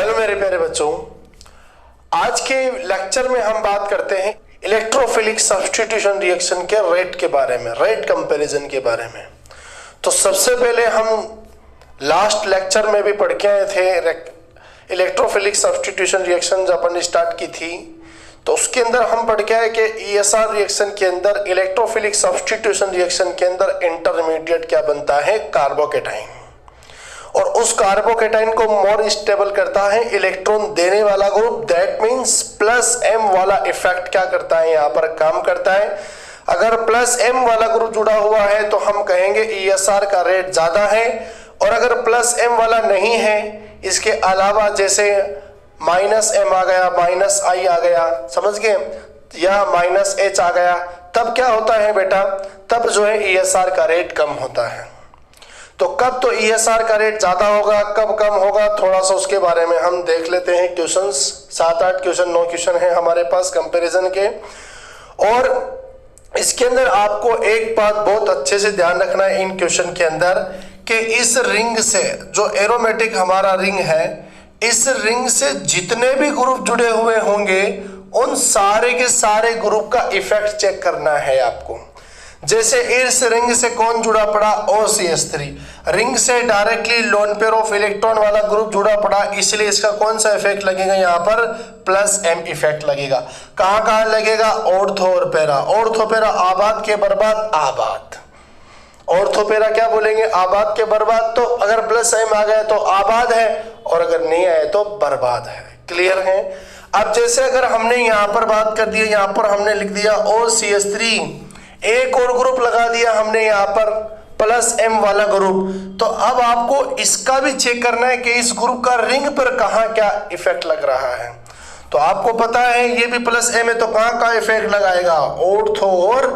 Hello मेरे प्यारे बच्चों, आज के लेक्चर में हम बात करते हैं इलेक्ट्रोफिलिक सब्स्टिट्यूशन रिएक्शन के रेट के बारे में, रेट कंपैरिजन के बारे में। तो सबसे पहले हम लास्ट लेक्चर में भी पढ़ के आए थे इलेक्ट्रोफिलिक सब्स्टिट्यूशन रिएक्शन जब अपन स्टार्ट की थी, तो उसके अंदर हम पढ़ के आए कि ईएसआर रिएक्शन के अंदर, इलेक्ट्रोफिलिक सब्स्टिट्यूशन रिएक्शन के अंदर इंटरमीडिएट क्या बनता है, कार्बोकेटाइन। और उस कार्बोकेटाइन को मोर स्टेबल करता है इलेक्ट्रॉन देने वाला group. That means plus M वाला इफेक्ट क्या करता है, यहाँ पर काम करता है। अगर प्लस एम वाला ग्रुप जुड़ा हुआ है तो हम कहेंगे ईएसआर का रेट ज्यादा है, और अगर प्लस एम वाला नहीं है, इसके अलावा जैसे माइनस एम आ गया, माइनस आई आ गया, समझ गए, या माइनस एच आ गया, तब क्या होता है बेटा, तब जो है ईएसआर का रेट कम होता है। तो कब तो ईएसआर का रेट ज्यादा होगा, कब कम होगा, थोड़ा सा उसके बारे में हम देख लेते हैं। क्वेश्चंस 7-8 क्वेश्चन 9 क्वेश्चन है हमारे पास कंपैरिजन के। और इसके अंदर आपको एक बात बहुत अच्छे से ध्यान रखना है इन क्वेश्चन के अंदर, कि इस रिंग से, जो एरोमेटिक हमारा रिंग है, इस रिंग से जितने भी ग्रुप जुड़े हुए होंगे उन सारे के सारे ग्रुप का इफेक्ट चेक करना है आपको। जैसे इस रिंग से कौन जुड़ा पड़ा, OCH3, रिंग से directly lone pair of electron वाला ग्रुप जुड़ा पड़ा, इसलिए इसका कौन सा इफेक्ट लगेगा, यहाँ पर प्लस एम इफेक्ट लगेगा। कहाँ कहाँ लगेगा, ऑर्थो और पैरा। ऑर्थो पैरा आबाद के बर्बाद, आबाद। ऑर्थो पैरा क्या बोलेंगे, आबाद के बर्बाद। तो अगर प्लस एम आ गया तो आबाद है, और अगर नहीं आए तो बर्बाद है। क्लियर है। अब जैसे अगर हमने यहाँ पर बात कर दी, यहाँ पर हमने लिख दिया OCH3, एक और ग्रुप लगा दिया हमने यहाँ पर प्लस एम वाला ग्रुप, तो अब आपको इसका भी चेक करना है कि इस ग्रुप का रिंग पर कहाँ क्या इफेक्ट लग रहा है। तो आपको पता है ये भी प्लस एम है, तो कहाँ का इफेक्ट लगाएगा, ऑर्थो और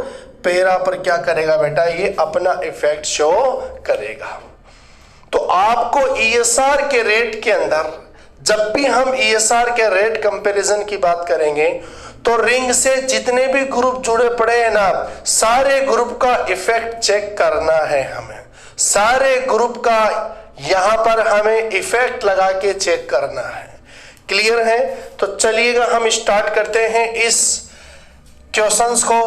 पैरा पर क्या करेगा बेटा, ये अपना इफेक्ट शो करेगा। तो आपको ईएसआर के रेट के अंदर, जब भी हम ईएसआर के रेट कंपैरिजन की बात करेंगे, तो रिंग से जितने भी ग्रुप जुड़े पड़े हैं ना, सारे ग्रुप का इफेक्ट चेक करना है हमें। सारे ग्रुप का यहां पर हमें इफेक्ट लगा के चेक करना है। क्लियर है। तो चलिएगा हम स्टार्ट करते हैं इस क्वेश्चंस को।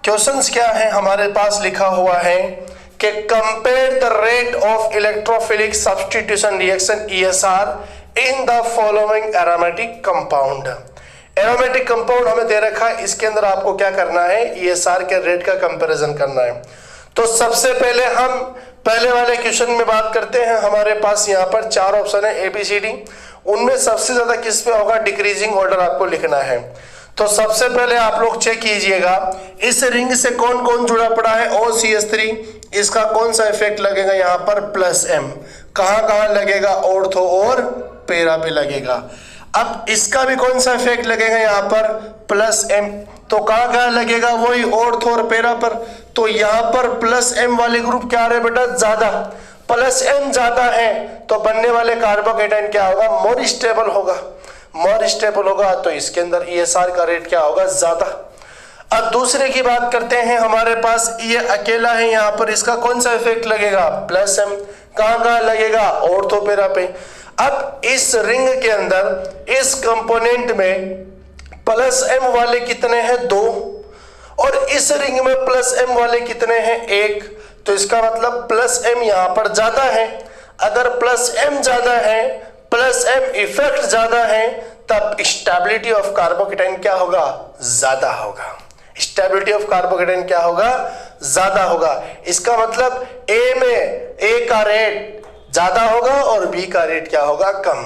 क्वेश्चंस क्या है हमारे पास लिखा हुआ है कि compare the rate of electrophilic substitution reaction ESR in the following aromatic compound. Aromatic compound हमें दे रखा है, इसके अंदर आपको क्या करना है, ESR के रेट का कंपैरिजन करना है। तो सबसे पहले हम पहले वाले क्वेश्चन में बात करते हैं। हमारे पास यहाँ पर 4 ऑप्शन है ABCD, उनमें सबसे ज्यादा किस पे होगा, डिक्रीजिंग ऑर्डर आपको लिखना है। तो सबसे पहले आप लोग चेक कीजिएगा, इस रिंग से कौन कौन जुड़ा पड़ा है, OCH3, इसका कौन सा इफेक्ट लगेगा यहाँ पर, प्लस एम। कहाँ कहाँ लगेगा, ऑर्थो और पैरा पे लगेगा। अब इसका भी कौन सा इफेक्ट लगेगा यहाँ पर, प्लस एम। तो कहाँ कहाँ लगेगा, वही ऑर्थो और पैरा पर। तो यहाँ पर प्लस एम वाले ग्रुप क्या आ रहे बेटा, ज्यादा। प्लस एम ज्यादा है तो बनने वाले कार्बोकेटाइन क्या होगा, मोर स्टेबल होगा। मोर स्टेबल होगा तो इसके अंदर ESR का रेट क्या होगा, ज्यादा। अब दूसरे की बात करते हैं, हमारे पास ये अकेला है यहाँ पर, इसका कौन सा इफेक्ट लगेगा, प्लस एम। कहाँ कहाँ लगेगा, ऑर्थो पैरा पे। अब इस रिंग के अंदर इस कंपोनेंट में प्लस एम वाले कितने हैं, 2, और इस रिंग में प्लस एम वाले कितने हैं, 1। तो इसका मतलब प्लस एम यहाँ पर ज्यादा है। अगर प्लस एम ज्यादा है, प्लस एम इफेक्ट ज्यादा है, तब स्टेबिलिटी ऑफ कार्बोकेटाइन क्या होगा, ज्यादा होगा। स्टेबिलिटी ऑफ कार्बोकेटाइन क्या होगा, ज्यादा होगा। इसका मतलब ए में ए का रेट ज्यादा होगा और बी का रेट क्या होगा, कम।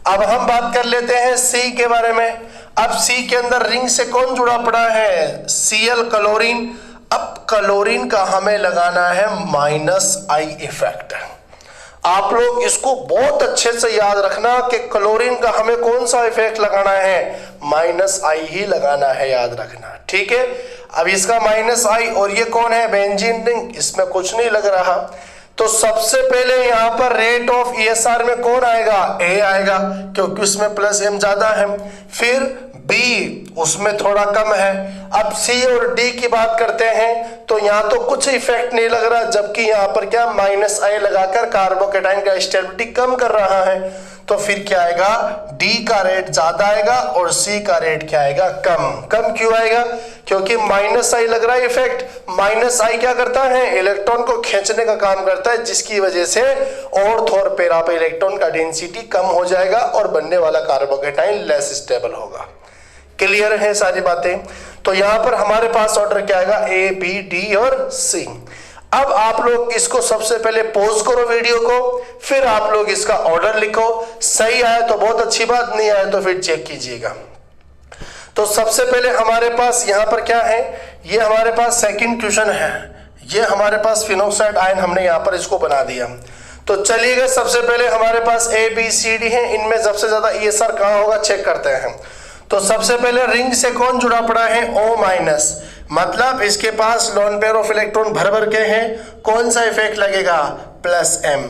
अब हम बात कर लेते हैं सी के बारे में। अब सी के अंदर रिंग से कौन जुड़ा पड़ा है, Cl क्लोरीन। अब क्लोरीन का हमें लगाना है -I इफेक्ट। आप लोग इसको बहुत अच्छे से याद रखना कि क्लोरीन का हमें कौन सा इफेक्ट लगाना है, -I ही लगाना है, याद रखना, ठीक है। अब इसका -I, और ये कौन है, बेंजीन रिंग, इसमें कुछ नहीं लग रहा। तो सबसे पहले यहाँ पर रेट ऑफ ESR में कौन आएगा, A आएगा, क्योंकि उसमें प्लस एम ज्यादा है। फिर बी उसमें थोड़ा कम है। अब सी और डी की बात करते हैं तो यहाँ तो कुछ इफेक्ट नहीं लग रहा, जबकि यहाँ पर क्या माइनस आई लगाकर कार्बोकेटाइन का स्टेबिलिटी कम कर रहा है। तो फिर क्या आएगा, डी का रेट ज्यादा आएगा और सी का रेट क्या आएगा, कम। कम क्यों आएगा, क्योंकि माइनस आई लग रहा है इफेक्ट। माइनस आई क्या करता है, इलेक्ट्रॉन को खींचने का काम करता है, जिसकी वजह से ऑर्थ और पैरा पे इलेक्ट्रॉन का डेंसिटी कम हो जाएगा और बनने वाला कार्बोकेटाइन लेस स्टेबल होगा। क्लियर है सारी बातें। तो यहां पर हमारे पास ऑर्डर क्या आएगा, ए बी डी और सी। अब आप लोग इसको सबसे पहले पॉज करो वीडियो को, फिर आप लोग इसका ऑर्डर लिखो। सही आया तो बहुत अच्छी बात, नहीं आया तो फिर चेक कीजिएगा। तो सबसे पहले हमारे पास यहाँ पर क्या है, ये हमारे पास सेकंड क्वेश्चन है। ये हमारे पास फिनोक्साइड आयन हमने यहाँ पर इसको बना दिया। तो चलिएगा सबसे पहले हमारे पास ए बी सी डी है, इनमें सबसे ज्यादा ESR कहाँ होगा चेक करते हैं। तो सबसे पहले रिंग से कौन जुड़ा पड़ा है, O-, मतलब इसके पास लोन पेयर ऑफ इलेक्ट्रॉन भर भर के हैं। कौन सा इफेक्ट लगेगा, +M।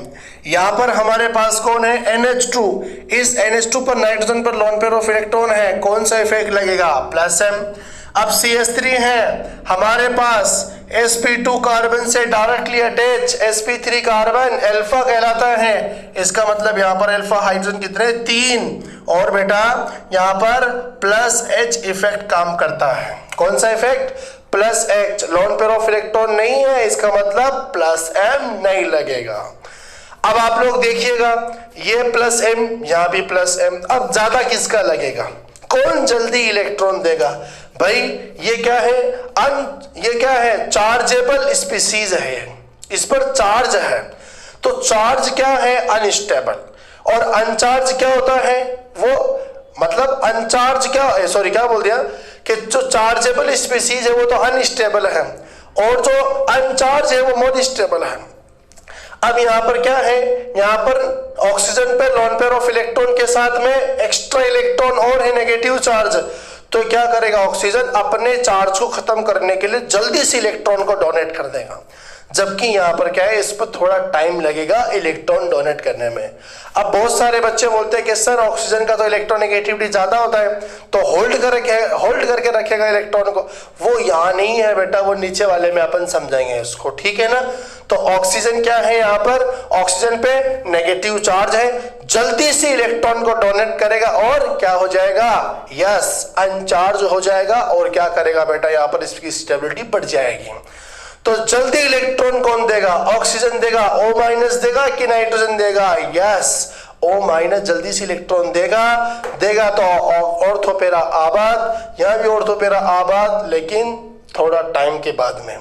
यहाँ पर हमारे पास कौन है, NH2। इस NH2 पर नाइट्रोजन पर लोन पेयर ऑफ इलेक्ट्रॉन है, कौन सा इफेक्ट लगेगा, +M। अब CH3 है हमारे पास sp2 कार्बन से directly attach, sp3 carbon alpha कहलाता है। इसका मतलब यहाँ पर अल्फा हाइड्रोजन कितने, 3। और बेटा यहाँ पर +H इफेक्ट काम करता है। कौन सा effect, +H। Loan pair of electron नहीं है, इसका मतलब +M नहीं लगेगा। अब आप लोग देखिएगा, ये +M, यहाँ भी +M। अब ज्यादा किसका लगेगा, कौन जल्दी इलेक्ट्रॉन देगा, भाई ये क्या है, ये क्या है, चार्जेबल स्पीसीज है, इस पर चार्ज है। तो चार्ज क्या है, अनस्टेबल। और अनचार्ज क्या होता है, वो मतलब अनचार्ज क्या, सॉरी क्या बोल दिया, कि जो चार्जेबल स्पीसीज है वो तो अनस्टेबल है और जो अनचार्ज है वो मोर स्टेबल है। अब यहाँ पर क्या है, यहाँ पर ऑक्सीजन पे लोन पेयर ऑफ इलेक्ट्रॉन के साथ में एक्स्ट्रा इलेक्ट्रॉन और है नेगेटिव चार्ज। तो क्या करेगा, ऑक्सीजन अपने चार्ज को खत्म करने के लिए जल्दी से इलेक्ट्रॉन को डोनेट कर देगा, जबकि यहाँ पर क्या है, इस पर थोड़ा टाइम लगेगा इलेक्ट्रॉन डोनेट करने में। अब बहुत सारे बच्चे बोलते हैं कि सर ऑक्सीजन का तो इलेक्ट्रोनेगेटिविटी ज्यादा होता है तो होल्ड करके रखेगा इलेक्ट्रॉन को। वो यहाँ नहीं है बेटा, वो नीचे वाले में अपन समझाएंगे इसको, ठीक है ना। तो ऑक्सीजन क्या है, यहाँ पर ऑक्सीजन पे नेगेटिव चार्ज है, जल्दी से इलेक्ट्रॉन को डोनेट करेगा और क्या हो जाएगा, यस अनचार्ज हो जाएगा। और क्या करेगा बेटा, यहाँ पर इसकी स्टेबिलिटी बढ़ जाएगी। तो जल्दी इलेक्ट्रॉन कौन देगा, ऑक्सीजन देगा, O- देगा कि नाइट्रोजन देगा, यस O- जल्दी से इलेक्ट्रॉन देगा तो ऑर्थोपेरा आबाद, यहाँ भी ऑर्थोपेरा आबाद, लेकिन थोड़ा टाइम के बाद में।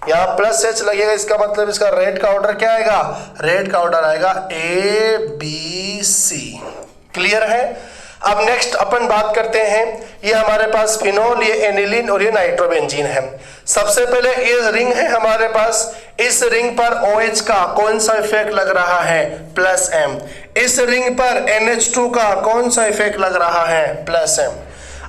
यहाँ +H लगेगा, इसका मतलब इसका रेट का ऑर्डर क्या आएगा, रेट का ऑर्डर आएगा ABC। क्लियर है। अब नेक्स्ट अपन बात करते हैं, ये हमारे पास फिनोल, ये एनिलीन और ये नाइट्रोबेंजीन है। सबसे पहले ये रिंग है हमारे पास, इस रिंग पर OH का कौन सा इफेक्ट लग रहा है, +M। इस रिंग पर NH2 का कौन सा इफेक्ट लग रहा है, +M।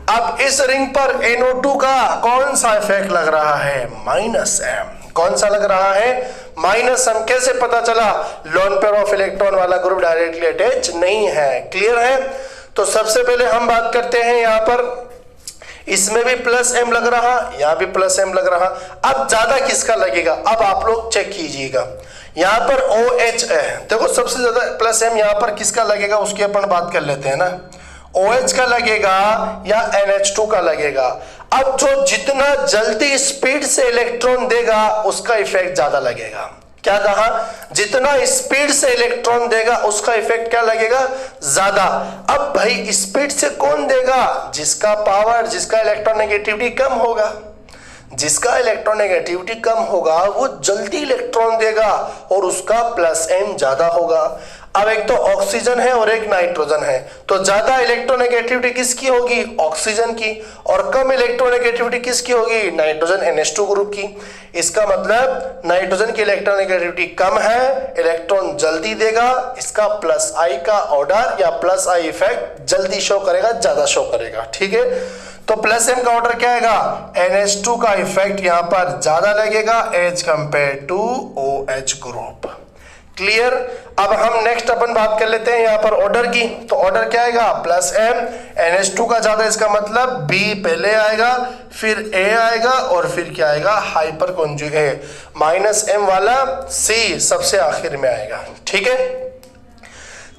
अब इस रिंग पर NO2 का कौन सा इफेक्ट लग रहा है, -M। कौन सा लग रहा है, -M। कैसे पता चला, लोन पेयर ऑफ इलेक्ट्रॉन वाला ग्रुप डायरेक्टली अटैच नहीं है। क्लियर है। तो सबसे पहले हम बात करते हैं, यहाँ पर इसमें भी +M लग रहा, यहाँ भी +M लग रहा। अब ज्यादा किसका लगेगा, अब आप लोग चेक कीजिएगा। यहाँ पर OH है, देखो सबसे ज्यादा +M यहाँ पर किसका लगेगा उसकी अपन बात कर लेते हैं ना, OH का लगेगा या NH2 का लगेगा। अब जो जितना जल्दी स्पीड से इलेक्ट्रॉन देगा उसका इफेक्ट ज्यादा लगेगा। क्या कहा, जितना स्पीड से इलेक्ट्रॉन देगा उसका इफेक्ट क्या लगेगा, ज्यादा। अब भाई स्पीड से कौन देगा, जिसका पावर, जिसका इलेक्ट्रोनेगेटिविटी कम होगा। जिसका इलेक्ट्रोनेगेटिविटी कम होगा वो जल्दी इलेक्ट्रॉन देगा और उसका +M ज्यादा होगा। अब एक तो ऑक्सीजन है और एक नाइट्रोजन है, तो ज्यादा इलेक्ट्रोनेगेटिविटी किसकी होगी, ऑक्सीजन की, और कम इलेक्ट्रोनेगेटिविटी किसकी होगी, नाइट्रोजन NH2 ग्रुप की। इसका मतलब नाइट्रोजन की इलेक्ट्रोनेगेटिविटी कम है, इलेक्ट्रॉन जल्दी देगा, इसका +I का ऑर्डर या +I इफेक्ट जल्दी शो करेगा, ज्यादा शो करेगा। ठीक है, तो +M का ऑर्डर क्या आएगा, NH2 का इफेक्ट यहाँ पर ज्यादा लगेगा as compare to OH group. Clear. अब हम नेक्स्ट अपन बात कर लेते हैं यहाँ पर ऑर्डर की। तो ऑर्डर क्या आएगा, प्लस एम, NH2 का ज्यादा, इसका मतलब B पहले आएगा, फिर A आएगा और फिर क्या आएगा, हाइपर कॉन्जुगेट, माइनस M वाला C सबसे आखिर में आएगा। ठीक है,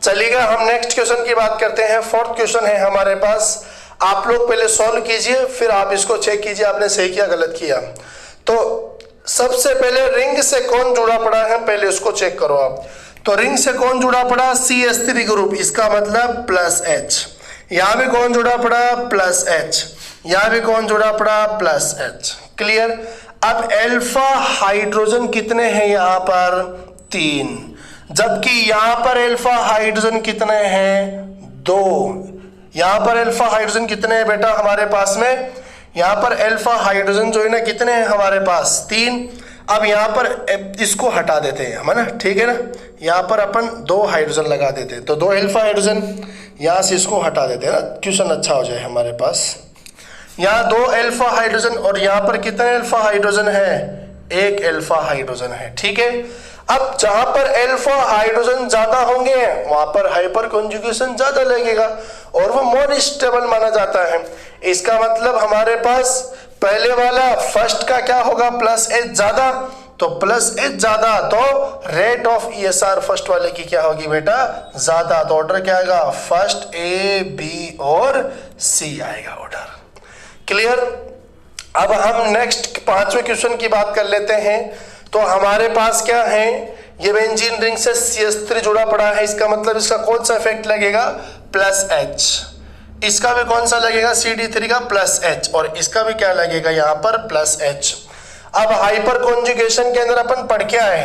चलिएगा हम नेक्स्ट क्वेश्चन की बात करते हैं। फोर्थ क्वेश्चन है हमारे पास, आप लोग पहले सॉल्व कीजिए फिर आप इसको चेक कीजिए आपने सही किया गलत किया। तो सबसे पहले रिंग से कौन जुड़ा पड़ा है पहले उसको चेक करो आप। तो रिंग से कौन जुड़ा पड़ा, CH3 ग्रुप, इसका मतलब प्लस H। यहां भी कौन जुड़ा पड़ा, प्लस H। यहां भी कौन जुड़ा पड़ा, प्लस H। क्लियर। अब अल्फा हाइड्रोजन कितने हैं यहाँ पर, 3, जबकि यहां पर अल्फा हाइड्रोजन कितने हैं, 2। यहां पर अल्फा हाइड्रोजन कितने हैं बेटा हमारे पास में, यहाँ पर अल्फा हाइड्रोजन जो है ना कितने हैं हमारे पास, 3। अब यहाँ पर इसको हटा देते हैं हम, है ना, ठीक है ना, यहाँ पर अपन 2 हाइड्रोजन लगा देते हैं, तो 2 अल्फा हाइड्रोजन, यहाँ से इसको हटा देते हैं ना, क्वेश्चन अच्छा हो जाए हमारे पास। यहाँ 2 अल्फा हाइड्रोजन और यहाँ पर कितने अल्फा हाइड्रोजन है, 1 अल्फा हाइड्रोजन है। ठीक है, अब जहां पर अल्फा हाइड्रोजन ज्यादा होंगे वहां पर हाइपर कॉन्जुगेशन ज्यादा लगेगा और वो मोर स्टेबल माना जाता है। इसका मतलब हमारे पास पहले वाला फर्स्ट का क्या होगा, प्लस H ज्यादा, तो प्लस H ज्यादा तो रेट ऑफ ESR फर्स्ट वाले की क्या होगी बेटा, ज्यादा। तो ऑर्डर क्या आएगा, फर्स्ट A, B और C आएगा ऑर्डर। क्लियर। अब हम नेक्स्ट 5वें क्वेश्चन की बात कर लेते हैं। तो हमारे पास क्या है, ये बेंजीन रिंग से CH3 जुड़ा पड़ा है, इसका मतलब इसका कौन सा इफेक्ट लगेगा, प्लस H। इसका भी कौन सा लगेगा, CD3 का प्लस H, और इसका भी क्या लगेगा यहाँ पर, प्लस H। अब हाइपर कॉन्जुगेशन के अंदर अपन पढ़ के आए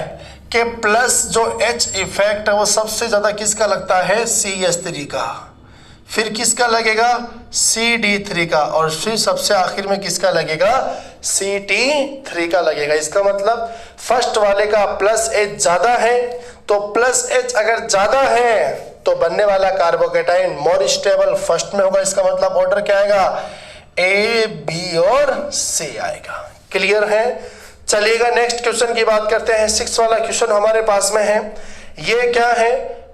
कि प्लस जो H इफेक्ट है वो सबसे ज्यादा किसका लगता है, CH3 का, फिर किसका लगेगा, CD3 का, और फिर सबसे आखिर में किसका लगेगा, CT3 का लगेगा। इसका मतलब फर्स्ट वाले का प्लस H ज्यादा है, तो प्लस H अगर ज्यादा है तो बनने वाला कार्बोकेटाइन मोर स्टेबल फर्स्ट में होगा। इसका मतलब ऑर्डर क्या आएगा, A, B और C आएगा। क्लियर है। चलिएगा नेक्स्ट क्वेश्चन की बात करते हैं। 6 वाला क्वेश्चन हमारे पास में है। ये क्या है,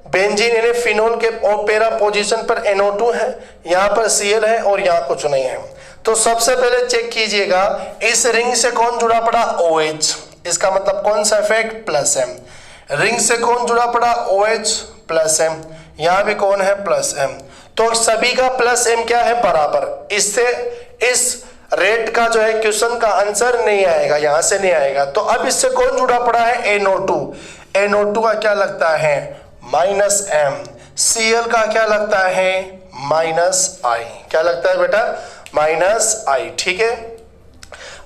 बेंजीन यानी फिनोल के पैरा पोजीशन पर NO2 है, यहाँ पर Cl है और यहाँ कुछ नहीं है। तो सबसे पहले चेक कीजिएगा इस रिंग से कौन जुड़ा पड़ा, OH, इसका मतलब कौन सा इफेक्ट, प्लस M। रिंग से कौन जुड़ा पड़ा, OH प्लस M, यहाँ भी कौन है, प्लस M। तो सभी का प्लस M क्या है, बराबर। इससे इस रेट का जो है क्वेश्चन का आंसर नहीं आएगा, यहां से नहीं आएगा। तो अब इससे कौन जुड़ा पड़ा है, NO2। NO2 का क्या लगता है, माइनस M। Cl का क्या लगता है, माइनस I। क्या लगता है बेटा, माइनस I। ठीक है,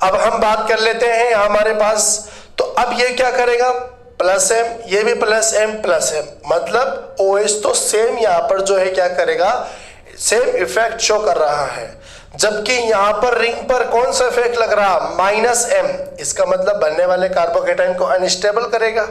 अब हम बात कर लेते हैं हमारे पास। तो अब ये क्या करेगा, प्लस M, ये भी प्लस M प्लस M, मतलब OH तो सेम यहाँ पर जो है क्या करेगा, सेम इफेक्ट शो कर रहा है। जबकि यहाँ पर रिंग पर कौन सा इफेक्ट लग रहा, माइनस M। इसका मतलब बनने वाले कार्बोकेटाइन को अनस्टेबल करेगा।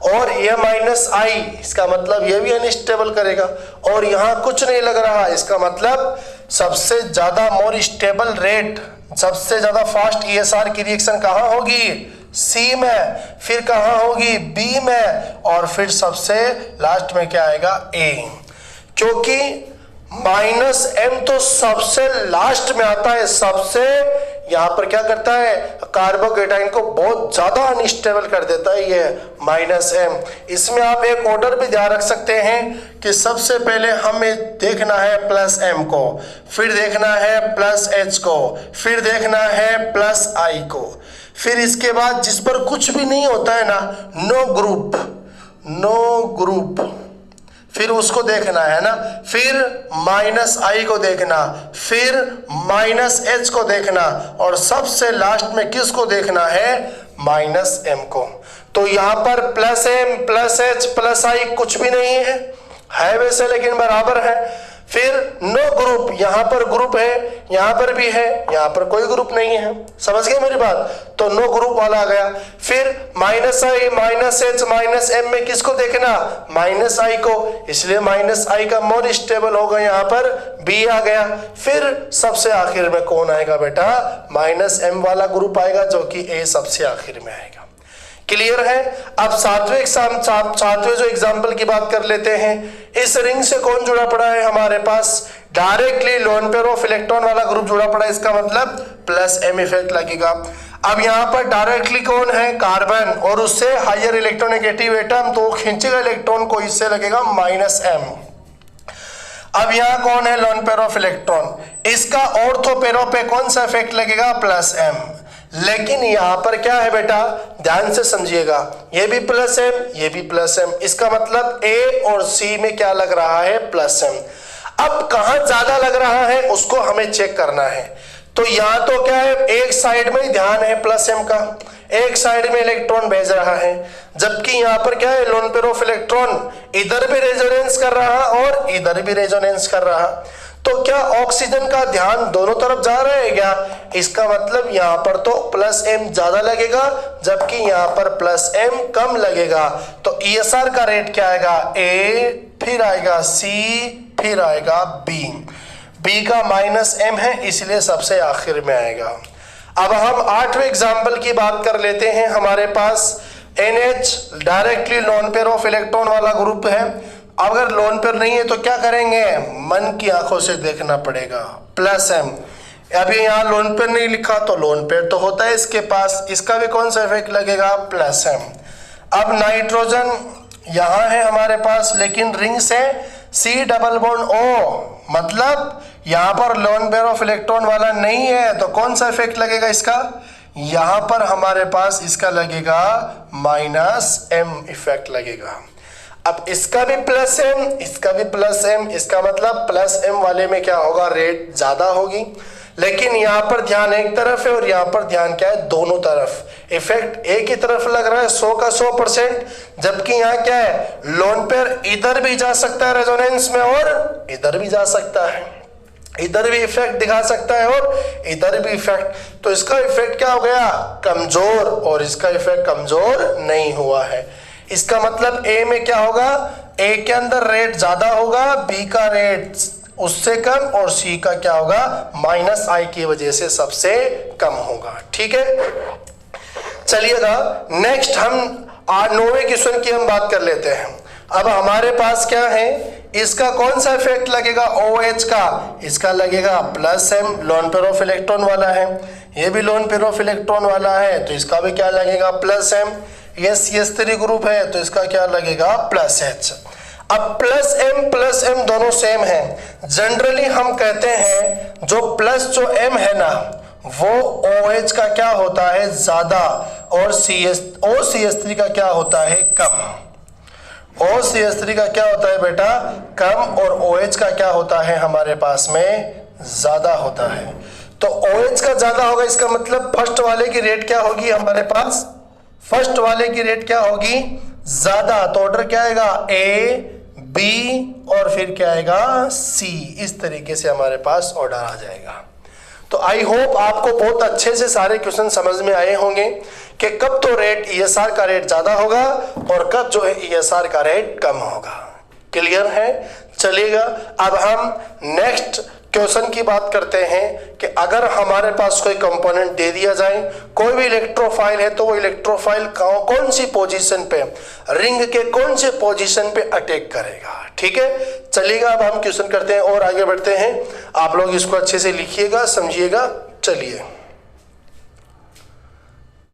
और यह माइनस I, इसका मतलब यह भी अनस्टेबल करेगा। और यहाँ कुछ नहीं लग रहा, इसका मतलब सबसे ज्यादा मोर स्टेबल रेट, सबसे ज्यादा फास्ट ESR की रिएक्शन कहाँ होगी, C में, फिर कहाँ होगी, B में, और फिर सबसे लास्ट में क्या आएगा, A। क्योंकि माइनस M तो सबसे लास्ट में आता है, सबसे यहाँ पर क्या करता है, कार्बोकेटाइन को बहुत ज्यादा अनस्टेबल कर देता है ये माइनस M। इसमें आप एक ऑर्डर भी ध्यान रख सकते हैं कि सबसे पहले हमें देखना है प्लस M को, फिर देखना है प्लस H को, फिर देखना है प्लस I को, फिर इसके बाद जिस पर कुछ भी नहीं होता है ना, नो ग्रुप, फिर उसको देखना है ना, फिर माइनस I को देखना, फिर माइनस H को देखना, और सबसे लास्ट में किसको देखना है, माइनस M को। तो यहाँ पर plus M plus H plus I कुछ भी नहीं है वैसे लेकिन बराबर है। फिर नो ग्रुप, यहाँ पर ग्रुप है, यहाँ पर भी है, यहाँ पर कोई ग्रुप नहीं है। समझ गए मेरी बात, तो नो ग्रुप वाला आ गया। फिर minus I minus H minus M में किसको देखना, माइनस I को, इसलिए माइनस I का मोर स्टेबल होगा, यहाँ पर B आ गया। फिर सबसे आखिर में कौन आएगा बेटा, माइनस M वाला ग्रुप आएगा, जो कि A सबसे आखिर में आएगा। क्लियर है। अब सातवें जो एग्जाम्पल की बात कर लेते हैं। इस रिंग से कौन जुड़ा पड़ा है हमारे पास, directly lone pair of electron वाला ग्रुप जुड़ा पड़ा है, इसका मतलब प्लस एम इफेक्ट लगेगा। अब यहाँ पर डायरेक्टली कौन है, कार्बन, और उससे हायर इलेक्ट्रोनेगेटिव एटम, तो खींचेगा इलेक्ट्रॉन को, इससे लगेगा माइनस एम। अब यहाँ कौन है, लोन पेयर ऑफ इलेक्ट्रॉन, इसका ऑर्थो पेयरों पे कौन सा इफेक्ट लगेगा, प्लस एम। लेकिन यहां पर क्या है बेटा, ध्यान से समझिएगा, ये भी प्लस एम, ये भी प्लस एम, इसका मतलब ए और सी में क्या लग रहा है, प्लस एम। अब कहां ज्यादा लग रहा है उसको हमें चेक करना है। तो यहां तो क्या है, एक साइड में ही ध्यान है प्लस एम का, एक साइड में इलेक्ट्रॉन भेज रहा है, जबकि यहां पर क्या है, लोन पेयर ऑफ इलेक्ट्रॉन इधर भी रेजोनेंस कर रहा और इधर भी रेजोनेंस कर रहा। तो क्या ऑक्सीजन का ध्यान दोनों तरफ जा रहा है क्या, इसका मतलब यहां पर तो प्लस एम ज्यादा लगेगा, जबकि यहां पर प्लस एम कम लगेगा। तो ईएसआर का रेट क्या आएगा, ए, फिर आएगा सी, फिर आएगा बी। बी का माइनस एम है, इसलिए सबसे आखिर में आएगा। अब हम 8वें एग्जाम्पल की बात कर लेते हैं। हमारे पास NH directly lone pair of electron वाला ग्रुप है। अगर लोन पेयर नहीं है तो क्या करेंगे, मन की आंखों से देखना पड़ेगा, प्लस एम। अभी यहाँ लोन पेयर नहीं लिखा तो लोन पेयर तो होता है इसके पास, इसका भी कौन सा इफेक्ट लगेगा, प्लस एम। अब नाइट्रोजन यहाँ है हमारे पास, लेकिन रिंग से सी डबल बॉन्ड ओ, मतलब यहाँ पर लोन पेयर ऑफ इलेक्ट्रॉन वाला नहीं है, तो कौन सा इफेक्ट लगेगा इसका, यहाँ पर हमारे पास इसका लगेगा माइनस एम इफेक्ट लगेगा। अब इसका भी प्लस एम, इसका भी प्लस एम, इसका मतलब प्लस एम वाले में क्या होगा, रेट ज्यादा होगी। लेकिन यहाँ पर ध्यान एक तरफ है और यहाँ पर ध्यान क्या है, दोनों तरफ। इफेक्ट एक ही तरफ लग रहा है 100 का 100%, जबकि यहाँ क्या है, लोन पेयर इधर भी जा सकता है रेजोनेंस में और इधर भी जा सकता है, इधर भी इफेक्ट दिखा सकता है और इधर भी इफेक्ट। तो इसका इफेक्ट क्या हो गया, कमजोर, और इसका इफेक्ट कमजोर नहीं हुआ है। इसका मतलब ए में क्या होगा, ए के अंदर रेट ज्यादा होगा, बी का रेट उससे कम, और सी का क्या होगा, माइनस आई की वजह से सबसे कम होगा। ठीक है, चलिएगा नेक्स्ट हम 9वें क्वेश्चन की हम बात कर लेते हैं। अब हमारे पास क्या है, इसका कौन सा इफेक्ट लगेगा, OH का, इसका लगेगा plus M, lone pair of electron वाला है, ये भी लोन पेयर ऑफ इलेक्ट्रॉन वाला है, तो इसका भी क्या लगेगा, प्लस एम। ये CH3 ग्रुप है, तो इसका क्या लगेगा, प्लस H। अब प्लस एम दोनों सेम है। जनरली हम कहते हैं जो प्लस जो एम है ना, वो OH का क्या होता है, ज्यादा, और OCH3 का क्या होता है, कम। OCH3 का क्या होता है बेटा, कम, और OH का क्या होता है हमारे पास में, ज्यादा होता है। तो OH का ज्यादा होगा, इसका मतलब फर्स्ट वाले की रेट क्या होगी हमारे पास, फर्स्ट वाले की रेट क्या होगी, ज्यादा। तो ऑर्डर क्या आएगा, ए, बी, और फिर क्या आएगा, सी। इस तरीके से हमारे पास ऑर्डर आ जाएगा। तो आई होप आपको बहुत अच्छे से सारे क्वेश्चन समझ में आए होंगे कि कब तो रेट ईएसआर का रेट ज्यादा होगा और कब जो है ईएसआर का रेट कम होगा। क्लियर है, चलिएगा अब हम नेक्स्ट क्वेश्चन की बात करते हैं कि अगर हमारे पास कोई कंपोनेंट दे दिया जाए, कोई भी इलेक्ट्रोफाइल है, तो वो इलेक्ट्रोफाइल कौन सी पोजीशन पे, रिंग के कौन से पोजीशन पे अटैक करेगा। ठीक है, चलिएगा अब हम क्वेश्चन करते हैं और आगे बढ़ते हैं। आप लोग इसको अच्छे से लिखिएगा, समझिएगा। चलिए।